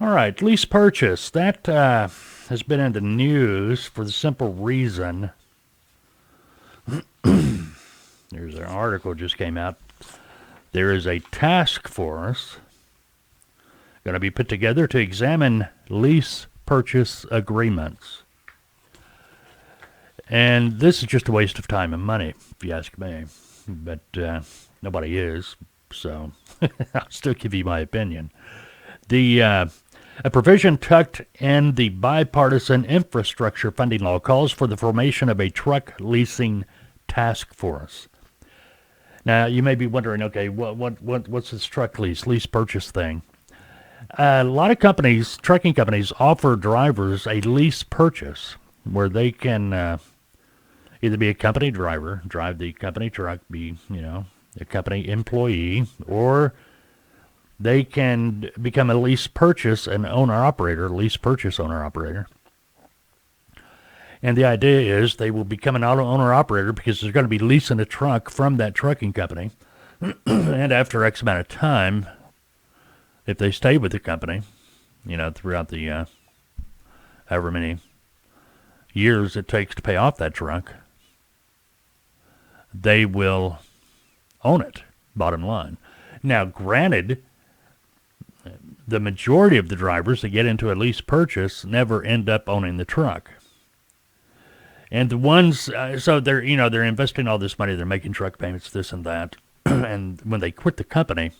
All right, lease purchase. That has been in the news for the simple reason. There's an article just came out. There is a task force going to be put together to examine lease purchase agreements. And this is just a waste of time and money, if you ask me. But nobody is, so I'll still give you my opinion. A provision tucked in the bipartisan infrastructure funding law calls for the formation of a truck leasing task force. Now, you may be wondering, okay, what's this truck lease purchase thing? A lot of companies, trucking companies, offer drivers a lease purchase where they can either be a company driver, drive the company truck, be, a company employee, or they can become a lease purchase and lease purchase owner-operator. And the idea is they will become an owner-operator because they're going to be leasing a truck from that trucking company. And after X amount of time, if they stay with the company, throughout the however many years it takes to pay off that truck, they will own it, bottom line. Now, granted, the majority of the drivers that get into a lease purchase never end up owning the truck. And the ones, so they're investing all this money, they're making truck payments, this and that. And when they quit the company,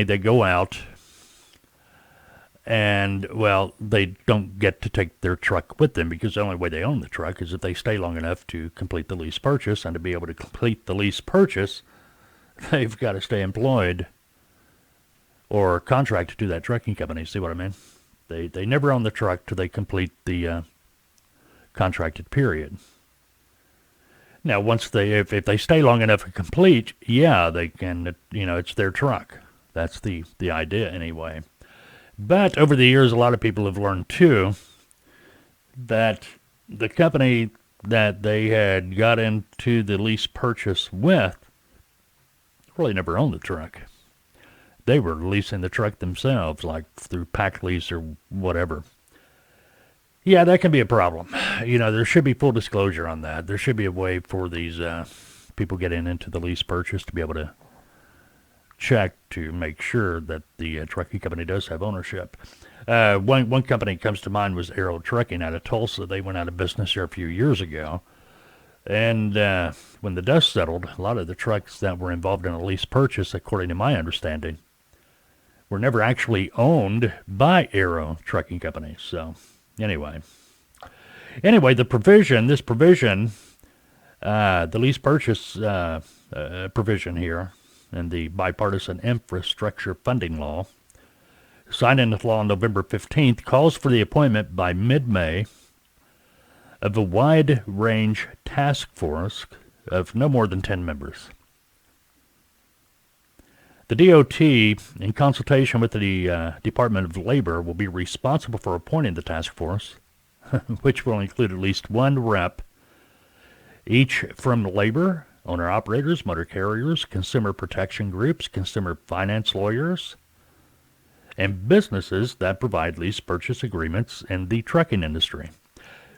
they go out and, well, they don't get to take their truck with them because the only way they own the truck is if they stay long enough to complete the lease purchase. And to be able to complete the lease purchase, they've got to stay employed or contracted to that trucking company. See what I mean? They never own the truck till they complete the contracted period. Now, once if they stay long enough to complete, yeah, they can, it's their truck. That's the idea anyway. But over the years, a lot of people have learned, too, that the company that they had got into the lease purchase with really never owned the truck. They were leasing the truck themselves, like through Pack Lease or whatever. Yeah, that can be a problem. There should be full disclosure on that. There should be a way for these people getting into the lease purchase to be able to check to make sure that the trucking company does have ownership. One company that comes to mind was Aero Trucking out of Tulsa. They went out of business here a few years ago. And when the dust settled, a lot of the trucks that were involved in a lease purchase, according to my understanding, were never actually owned by Aero Trucking Company. So anyway, this provision, the lease purchase provision here, and the bipartisan infrastructure funding law, signed into law on November 15th, calls for the appointment by mid-May of a wide-range task force of no more than 10 members. The DOT, in consultation with the Department of Labor, will be responsible for appointing the task force, which will include at least one rep, each from labor, owner-operators, motor carriers, consumer protection groups, consumer finance lawyers, and businesses that provide lease purchase agreements in the trucking industry,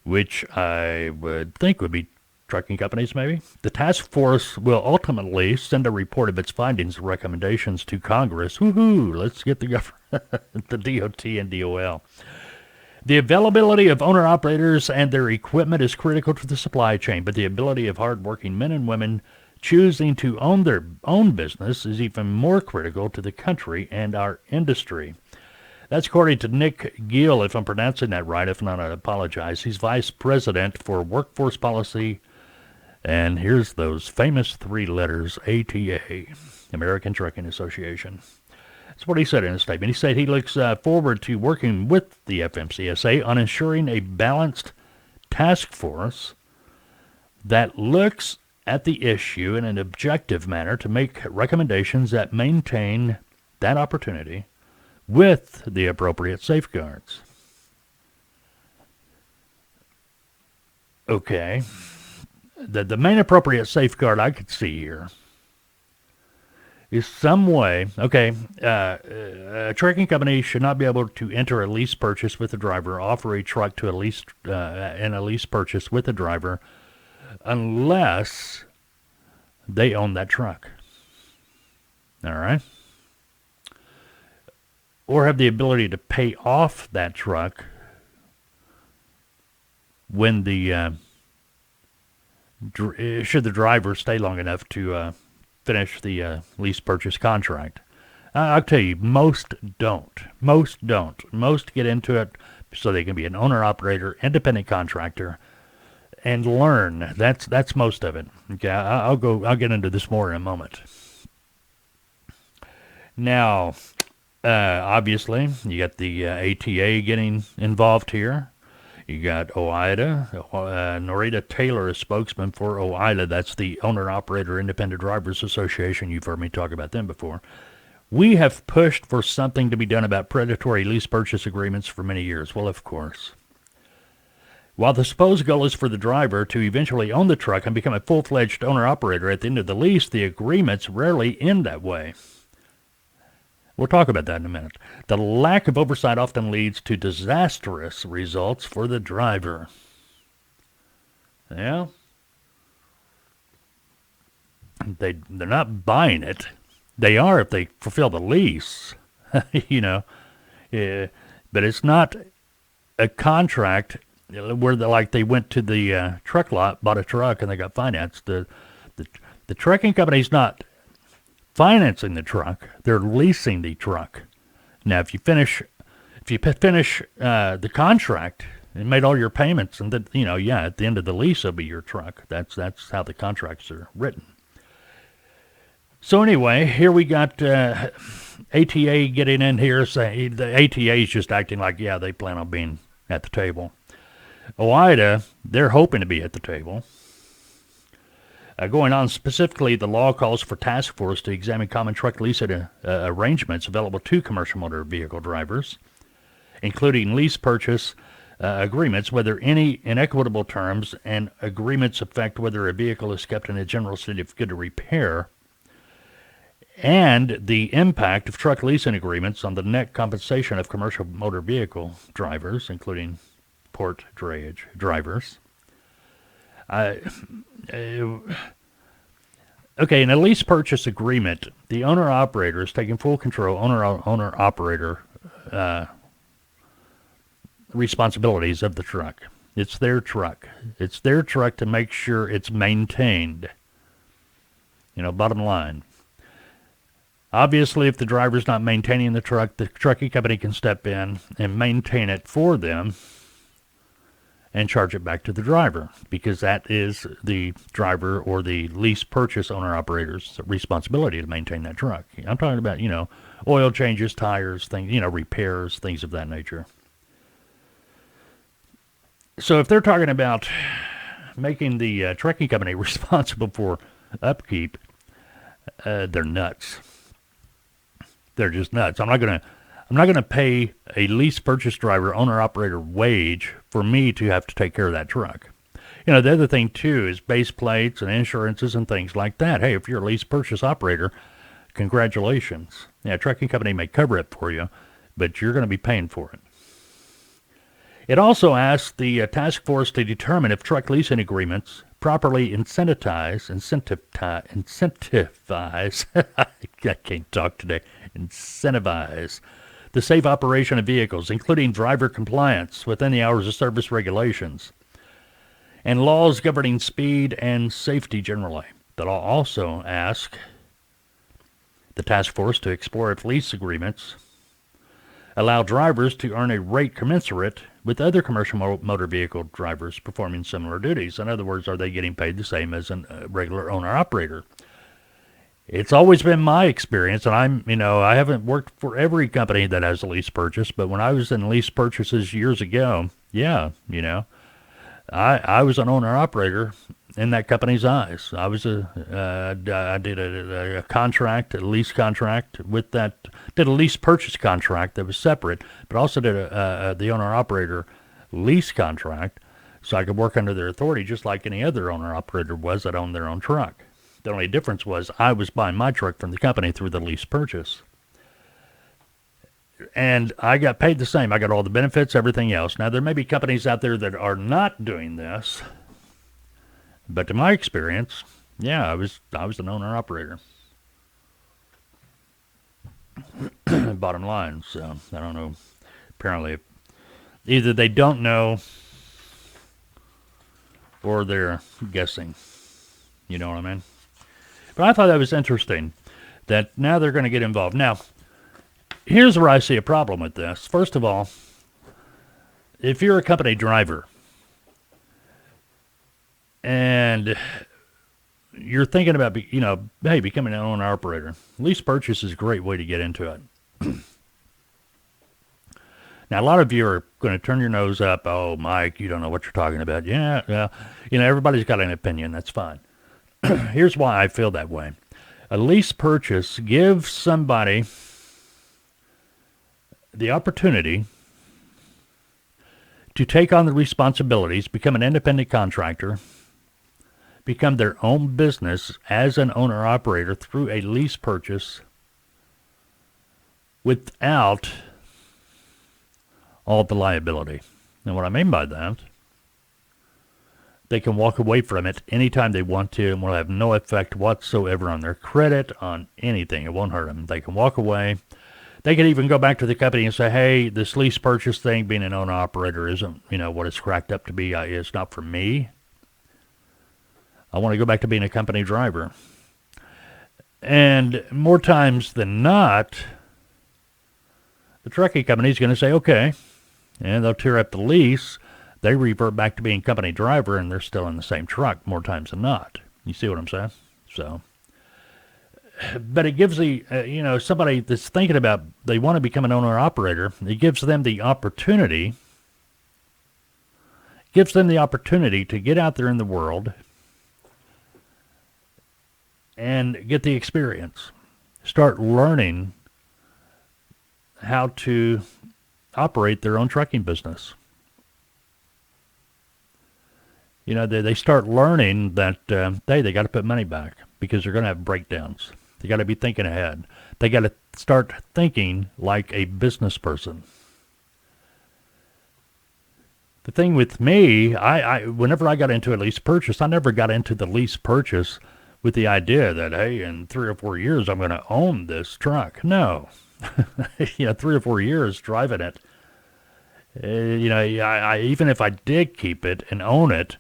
which I would think would be trucking companies maybe. The task force will ultimately send a report of its findings and recommendations to Congress. Woohoo! Let's get the DOT and DOL. The availability of owner-operators and their equipment is critical to the supply chain, but the ability of hard-working men and women choosing to own their own business is even more critical to the country and our industry. That's according to Nick Gill, if I'm pronouncing that right. If not, I apologize. He's Vice President for Workforce Policy, and here's those famous three letters, ATA, American Trucking Association. That's what he said in his statement. He said he looks forward to working with the FMCSA on ensuring a balanced task force that looks at the issue in an objective manner to make recommendations that maintain that opportunity with the appropriate safeguards. Okay. The main appropriate safeguard I could see here is some way, okay, a trucking company should not be able to enter a lease purchase with a driver, offer a truck to a lease, in a lease purchase with a driver, unless they own that truck. All right? Or have the ability to pay off that truck when should the driver stay long enough to finish the lease purchase contract. I'll tell you, most don't. Most don't. Most get into it so they can be an owner-operator, independent contractor, and learn. That's most of it. Okay, I'll get into this more in a moment. Now, obviously, you got the ATA getting involved here. You got OIDA. Norita Taylor is spokesman for OIDA. That's the Owner-Operator Independent Drivers Association. You've heard me talk about them before. We have pushed for something to be done about predatory lease purchase agreements for many years. Well, of course. While the supposed goal is for the driver to eventually own the truck and become a full-fledged owner-operator at the end of the lease, the agreements rarely end that way. We'll talk about that in a minute. The lack of oversight often leads to disastrous results for the driver. Yeah. They're not buying it. They are if they fulfill the lease, you know. Yeah. But it's not a contract where they went to the truck lot, bought a truck, and they got financed. The trucking company's not financing the truck, they're leasing the truck. Now, if you finish the contract and made all your payments, and then at the end of the lease it'll be your truck. That's how the contracts are written. So anyway, here we got ATA getting in here, saying the ATA is just acting like they plan on being at the table. OIDA, they're hoping to be at the table. Going on specifically, the law calls for task force to examine common truck lease arrangements available to commercial motor vehicle drivers, including lease purchase agreements, whether any inequitable terms and agreements affect whether a vehicle is kept in a general state of good repair, and the impact of truck leasing agreements on the net compensation of commercial motor vehicle drivers, including port drayage drivers. Okay, in a lease purchase agreement, the owner-operator is taking full control, owner-operator responsibilities of the truck. It's their truck. It's their truck to make sure it's maintained. Bottom line. Obviously, if the driver's not maintaining the truck, the trucking company can step in and maintain it for them and charge it back to the driver, because that is the driver or the lease purchase owner-operator's responsibility to maintain that truck. I'm talking about, oil changes, tires, things, repairs, things of that nature. So if they're talking about making the trucking company responsible for upkeep, they're nuts. They're just nuts. I'm not gonna pay a lease purchase driver owner-operator wage for me to have to take care of that truck. The other thing, too, is base plates and insurances and things like that. Hey, if you're a lease purchase operator, congratulations. A trucking company may cover it for you, but you're going to be paying for it. It also asks the task force to determine if truck leasing agreements properly incentivize, I can't talk today, incentivize the safe operation of vehicles, including driver compliance within the hours of service regulations, and laws governing speed and safety generally. The law also asks the task force to explore if lease agreements allow drivers to earn a rate commensurate with other commercial motor vehicle drivers performing similar duties. In other words, are they getting paid the same as a regular owner-operator? It's always been my experience, and I haven't worked for every company that has a lease purchase, but when I was in lease purchases years ago, I was an owner-operator in that company's eyes. I did a contract, a lease contract with that, did a lease purchase contract that was separate, but also did the owner-operator lease contract so I could work under their authority just like any other owner-operator was that owned their own truck. The only difference was I was buying my truck from the company through the lease purchase. And I got paid the same. I got all the benefits, everything else. Now, there may be companies out there that are not doing this. But to my experience, yeah, I was an owner-operator. Bottom line. So, I don't know. Apparently, either they don't know or they're guessing. You know what I mean? But I thought that was interesting that now they're going to get involved. Now, here's where I see a problem with this. First of all, if you're a company driver and you're thinking about, hey, becoming an owner-operator, lease purchase is a great way to get into it. Now, a lot of you are going to turn your nose up. Oh, Mike, you don't know what you're talking about. Yeah. Everybody's got an opinion. That's fine. Here's why I feel that way. A lease purchase gives somebody the opportunity to take on the responsibilities, become an independent contractor, become their own business as an owner-operator through a lease purchase without all the liability. And what I mean by that, they can walk away from it anytime they want to and will have no effect whatsoever on their credit, on anything. It won't hurt them. They can walk away. They could even go back to the company and say, hey, this lease purchase thing, being an owner-operator isn't, what it's cracked up to be. It's not for me. I want to go back to being a company driver. And more times than not, the trucking company is going to say, okay, and they'll tear up the lease. They revert back to being company driver, and they're still in the same truck more times than not. You see what I'm saying? So, but it gives the, somebody that's thinking about, they want to become an owner-operator, it gives them the opportunity, to get out there in the world and get the experience. Start learning how to operate their own trucking business. They start learning that, they got to put money back because they're going to have breakdowns. They got to be thinking ahead. They got to start thinking like a business person. The thing with me, whenever I got into a lease purchase, I never got into the lease purchase with the idea that, hey, in 3 or 4 years, I'm going to own this truck. No. 3 or 4 years driving it. I even if I did keep it and own it,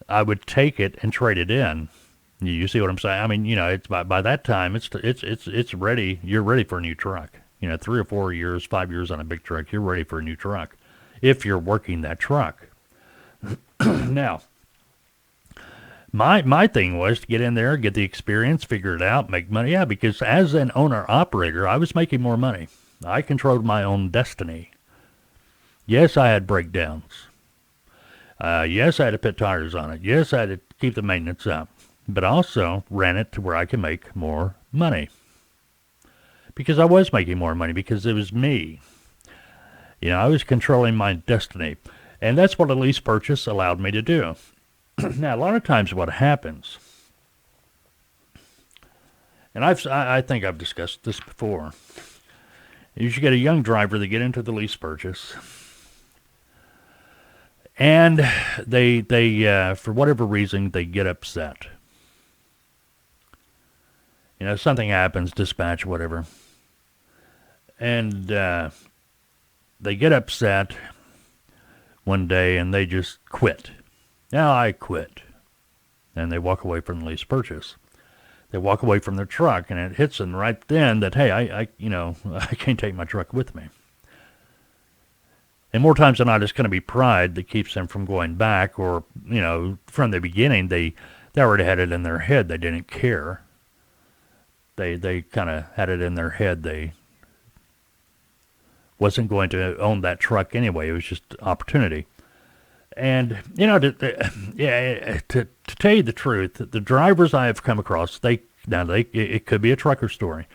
I would take it and trade it in. You see what I'm saying? I mean, it's by that time, it's ready. You're ready for a new truck. 3 or 4 years, 5 years on a big truck, you're ready for a new truck if you're working that truck. Now, my thing was to get in there, get the experience, figure it out, make money. Yeah, because as an owner-operator, I was making more money. I controlled my own destiny. Yes, I had breakdowns. Yes, I had to put tires on it. Yes, I had to keep the maintenance up. But also ran it to where I could make more money. Because I was making more money, because it was me. I was controlling my destiny. And that's what a lease purchase allowed me to do. Now, a lot of times what happens, and I think I've discussed this before, is you get a young driver that get into the lease purchase, and they for whatever reason, they get upset. Something happens, dispatch, whatever, and they get upset one day and they just quit. Now I quit. And they walk away from the lease purchase. They walk away from their truck, and it hits them right then that, hey, I can't take my truck with me. And more times than not, it's going to be pride that keeps them from going back, or, from the beginning, they already had it in their head. They didn't care. They kind of had it in their head. They wasn't going to own that truck anyway. It was just opportunity. And, to tell you the truth, the drivers I have come across, it could be a trucker story,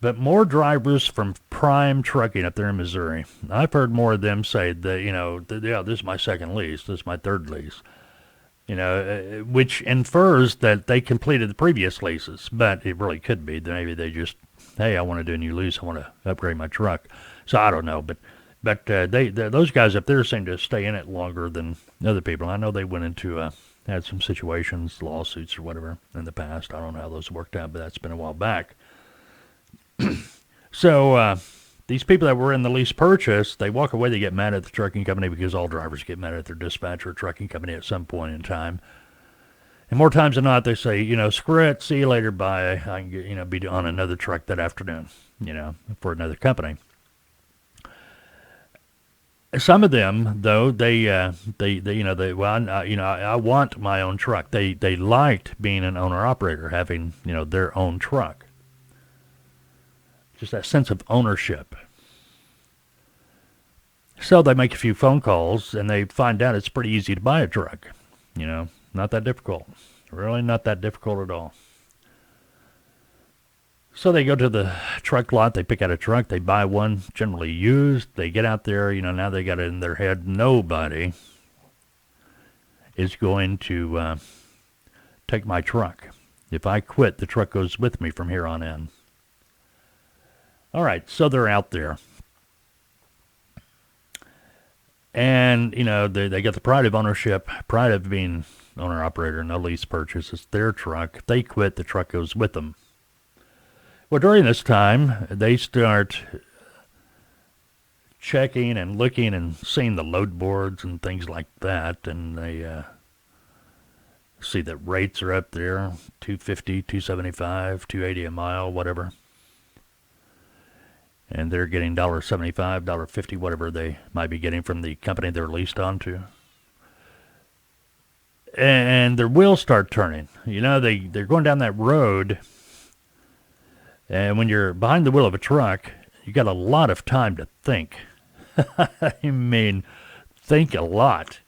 but more drivers from Prime Trucking up there in Missouri, I've heard more of them say that, this is my second lease, this is my third lease. Which infers that they completed the previous leases, but it really could be that maybe they just, hey, I want to do a new lease, I want to upgrade my truck. So I don't know, but those guys up there seem to stay in it longer than other people. I know they went into had some situations, lawsuits or whatever in the past. I don't know how those worked out, but that's been a while back. So these people that were in the lease purchase, they walk away, they get mad at the trucking company because all drivers get mad at their dispatcher or trucking company at some point in time. And more times than not, they say, screw it, see you later, bye. I can get, be on another truck that afternoon, for another company. Some of them, though, I want my own truck. They liked being an owner-operator, having, their own truck. Just that sense of ownership. So they make a few phone calls, and they find out it's pretty easy to buy a truck. Not that difficult. Really not that difficult at all. So they go to the truck lot, they pick out a truck, they buy one, generally used, they get out there, now they got it in their head, nobody is going to take my truck. If I quit, the truck goes with me from here on in. All right, so they're out there. And, they get the pride of ownership, pride of being owner-operator, no lease purchase. It's their truck. If they quit, the truck goes with them. Well, during this time, they start checking and looking and seeing the load boards and things like that, and they see that rates are up there, $250, $275, $280 a mile, whatever. And they're getting $1.75, $1.50, whatever they might be getting from the company they're leased onto. And their wheels start turning. They're going down that road. And when you're behind the wheel of a truck, you got a lot of time to think. I mean, think a lot.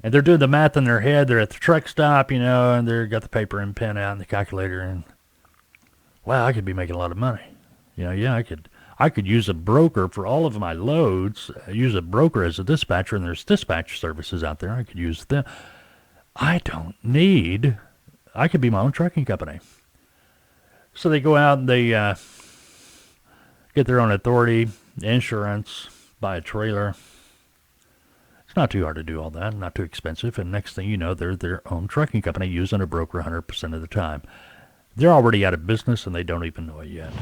And they're doing the math in their head. They're at the truck stop, and they've got the paper and pen out and the calculator. And, wow, I could be making a lot of money. I could use a broker for all of my loads, use a broker as a dispatcher, and there's dispatch services out there. I could use them. I could be my own trucking company. So they go out and they get their own authority, insurance, buy a trailer. It's not too hard to do all that, not too expensive. And next thing you know, they're their own trucking company using a broker 100% of the time. They're already out of business and they don't even know it yet.